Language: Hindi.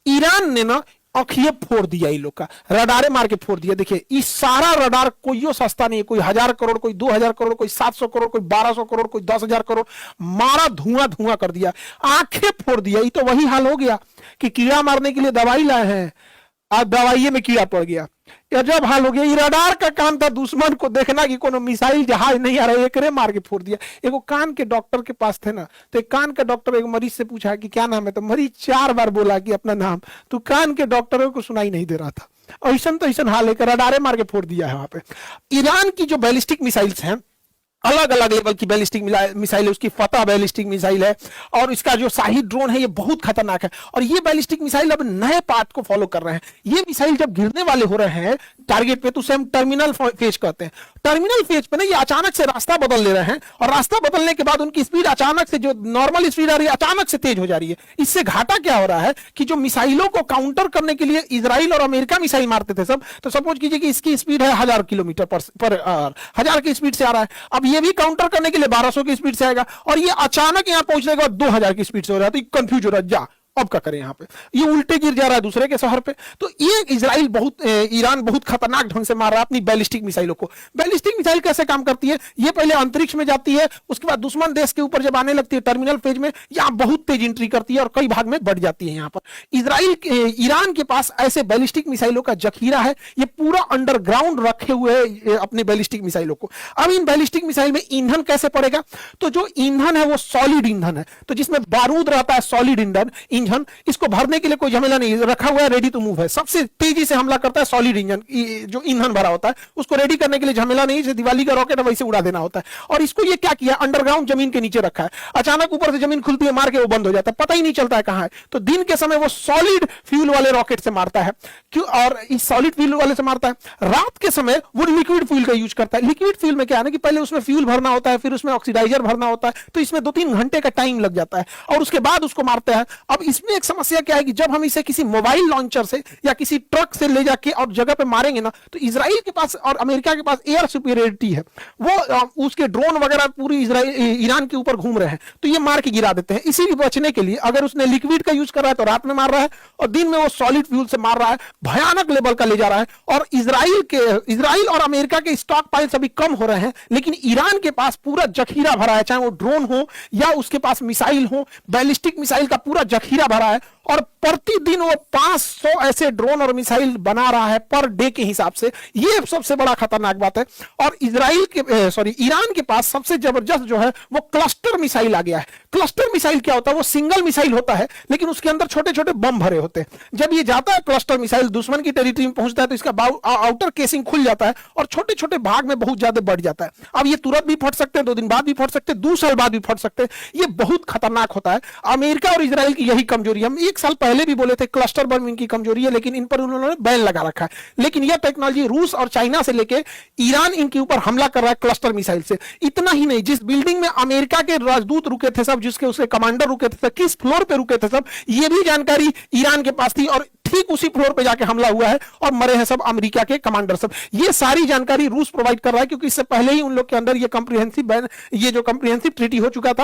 ईरान ने ना अखिए फोड़ दिया, इन लोग का रडारे मार के फोड़ दिया। देखिए इस सारा रडार कोई सस्ता नहीं है, कोई 1000 करोड़, कोई 2000 करोड़, कोई 700 करोड़, कोई 1200 करोड़, कोई 10,000 करोड़, मारा धुआं धुआं कर दिया, आंखें फोड़ दिया। ये तो वही हाल हो गया कि कीड़ा मारने के लिए दवाई लाए हैं, आज दवाइये में कीड़ा पड़ गया। जब हाल हो गया, ये रडार का काम था दुश्मन को देखना कि कोनो मिसाइल जहाज नहीं आ रहा है, एकरे मार के फोड़ दिया। एगो कान के डॉक्टर के पास थे ना, तो एक कान का डॉक्टर एक मरीज से पूछा कि क्या नाम है, तो मरीज 4 बार बोला कि अपना नाम, तो कान के डॉक्टरों को सुनाई नहीं दे रहा था। ऐसा तो ऐसा हाल है, रडारे मार के फोड़ दिया है वहां पे। ईरान की जो बैलिस्टिक मिसाइल्स हैं, अलग अलग लेवल की बैलिस्टिक मिसाइल है, उसकी फतह बैलिस्टिक मिसाइल है, और इसका जो शाही ड्रोन है ये बहुत खतरनाक है। और ये बैलिस्टिक मिसाइल अब नए पार्ट को फॉलो कर रहे हैं। ये मिसाइल जब गिरने वाले हो रहे हैं टारगेट पे, तो उसे हम टर्मिनल फेज कहते हैं। टर्मिनल फेज पे ना ये अचानक से रास्ता बदल ले रहे हैं, और रास्ता बदलने के बाद उनकी स्पीड अचानक से, जो नॉर्मल स्पीड आ रही है, अचानक से तेज हो जा रही है। इससे घाटा क्या हो रहा है कि जो मिसाइलों को काउंटर करने के लिए इजराइल और अमेरिका मिसाइल मारते थे सब, तो सपोज कीजिए कि इसकी स्पीड है 1000 किलोमीटर पर आवर, 1000 की स्पीड से आ रहा है। अब ये भी काउंटर करने के लिए 1200 की स्पीड से आएगा, और ये अचानक यहां पहुंचने के बाद 2000 की स्पीड से हो रहा है, तो कंफ्यूज हो रहा है, जा अब क्या करें, यहां पे ये उल्टे गिर जा रहा है दूसरे के शहर पे। तो ये इजराइल ईरान बहुत खतरनाक ढंग से मार रहा है अपनी बैलिस्टिक मिसाइलों को। बैलिस्टिक मिसाइल कैसे काम करती है, ये पहले अंतरिक्ष में जाती है, उसके बाद दुश्मन देश के ऊपर जब आने लगती है टर्मिनल फेज में, यहां बहुत तेज एंट्री करती है और कई भाग में बढ़ जाती है। यहां पर ईरान के पास ऐसे बैलिस्टिक मिसाइलों का जखीरा है, ये पूरा अंडरग्राउंड रखे हुए है अपने बैलिस्टिक मिसाइलों को। अब इन बैलिस्टिक मिसाइल में ईंधन कैसे पड़ेगा, तो जो ईंधन है वो सॉलिड ईंधन है, तो जिसमें बारूद रहता है, सॉलिड ईंधन, इसको भरने के लिए कोई झमेला नहीं, रखा हुआ है, रेडी टू मूव है। सबसे तेजी से हमला करता है सॉलिड इंजन, जो ईंधन भरा होता है उसको रेडी करने के लिए झमेला नहीं, जैसे दिवाली का रॉकेट है वैसे उड़ा देना होता है। और इसको ये क्या किया, अंडरग्राउंड जमीन के नीचे रखा है, अचानक ऊपर से जमीन खुलती है, मार के वो बंद हो जाता है, पता ही नहीं चलता है कहां है। तो दिन के समय वो सॉलिड फ्यूल वाले रॉकेट से मारता है, क्यों, और इस सॉलिड फ्यूल वाले से मारता है। रात के समय वो लिक्विड फ्यूल का यूज करता है। लिक्विड फ्यूल में क्या है ना कि पहले उसमें फ्यूल भरना होता है, फिर उसमें ऑक्सीडाइजर भरना होता है, तो इसमें 2-3 घंटे का टाइम लग जाता है, और उसके बाद उसको मारते हैं। अब इसमें एक समस्या क्या है कि जब हम इसे किसी मोबाइल लॉन्चर से या किसी ट्रक से ले जाके और जगह पे मारेंगे ना, तो इजराइल के पास और अमेरिका के पास एयर सुपीरियरिटी है, वो उसके ड्रोन वगैरह पूरी ईरान के ऊपर घूम रहे हैं, तो ये मार के गिरा देते हैं। इसी बचने के लिए अगर उसने लिक्विड का यूज कर रहा है तो रात में मार रहा है, और दिन में वो सॉलिड फ्यूल से मार रहा है, भयानक लेवल का ले जा रहा है। और इजराइल और अमेरिका के स्टॉक पाइल्स अभी कम हो रहे हैं, लेकिन ईरान के पास पूरा जखीरा भरा है, चाहे वो ड्रोन हो या उसके पास मिसाइल हो, बैलिस्टिक मिसाइल का पूरा जखीरा भरा है। और प्रतिदिन वो 500 ऐसे ड्रोन और मिसाइल बना रहा है पर डे के हिसाब से। ये सबसे बड़ा खतरनाक बात है। और ईरान के पास सबसे जबरदस्त जो है वो क्लस्टर मिसाइल आ गया है। क्लस्टर मिसाइल क्या होता है, वो सिंगल मिसाइल होता है, लेकिन उसके अंदर छोटे छोटे बम भरे होते हैं। जब ये जाता है क्लस्टर मिसाइल दुश्मन की टेरिटरी में पहुंचता है, तो इसका आउटर केसिंग खुल जाता है और छोटे छोटे भाग में बहुत ज्यादा बढ़ जाता है। अब ये तुरंत भी फट सकते हैं, 2 दिन बाद भी फट सकते हैं, 2 साल बाद भी फट सकते हैं। ये बहुत खतरनाक होता है। अमेरिका और इजराइल की यही कमजोरी, हम 1 साल पहले भी बोले थे क्लस्टर बम इनकी कमजोरी है, लेकिन इन पर उन्होंने बैन लगा रखा है। लेकिन यह टेक्नोलॉजी रूस और चाइना से लेके ईरान इनके ऊपर हमला कर रहा है क्लस्टर मिसाइल से। इतना ही नहीं, जिस बिल्डिंग में अमेरिका के राजदूत रुके थे सब, जिसके उसके कमांडर रुके थे, किस फ्लोर पे रुके थे सब, ये भी जानकारी ईरान के पास थी, और ठीक उसी फ्लोर पे जाके हमला हुआ है और मरे हैं सब अमेरिका के कमांडर सब। ये सारी जानकारी रूस प्रोवाइड कर रहा है, क्योंकि इससे पहले ही उन लोग के अंदर ये जो कॉम्प्रिहेंसिव ट्रीटी हो चुका था।